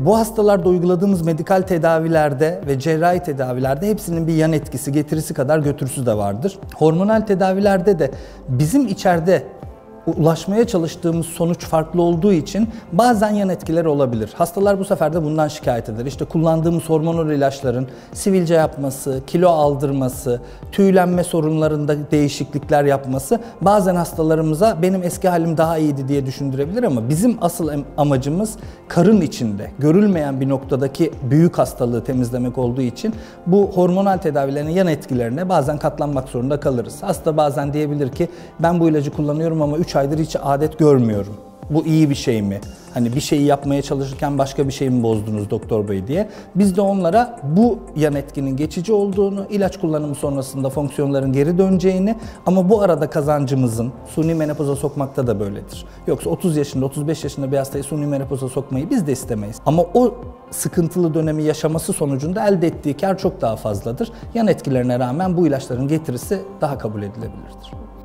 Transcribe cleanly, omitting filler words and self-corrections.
bu hastalarda uyguladığımız medikal tedavilerde ve cerrahi tedavilerde hepsinin bir yan etkisi, getirisi kadar götürüsü de vardır. Hormonal tedavilerde de bizim içeride ulaşmaya çalıştığımız sonuç farklı olduğu için bazen yan etkileri olabilir. Hastalar bu sefer de bundan şikayet eder. İşte kullandığımız hormonal ilaçların sivilce yapması, kilo aldırması, tüylenme sorunlarında değişiklikler yapması bazen hastalarımıza benim eski halim daha iyiydi diye düşündürebilir ama bizim asıl amacımız karın içinde görülmeyen bir noktadaki büyük hastalığı temizlemek olduğu için bu hormonal tedavilerin yan etkilerine bazen katlanmak zorunda kalırız. Hasta bazen diyebilir ki ben bu ilacı kullanıyorum ama 3 aydır hiç adet görmüyorum. Bu iyi bir şey mi? Hani bir şeyi yapmaya çalışırken başka bir şey mi bozdunuz doktor bey diye. Biz de onlara bu yan etkinin geçici olduğunu, ilaç kullanımı sonrasında fonksiyonların geri döneceğini ama bu arada kazancımızın suni menopoza sokmakta da böyledir. Yoksa 30 yaşında, 35 yaşında bir hastayı suni menopoza sokmayı biz de istemeyiz. Ama o sıkıntılı dönemi yaşaması sonucunda elde ettiği kar çok daha fazladır. Yan etkilerine rağmen bu ilaçların getirisi daha kabul edilebilirdir.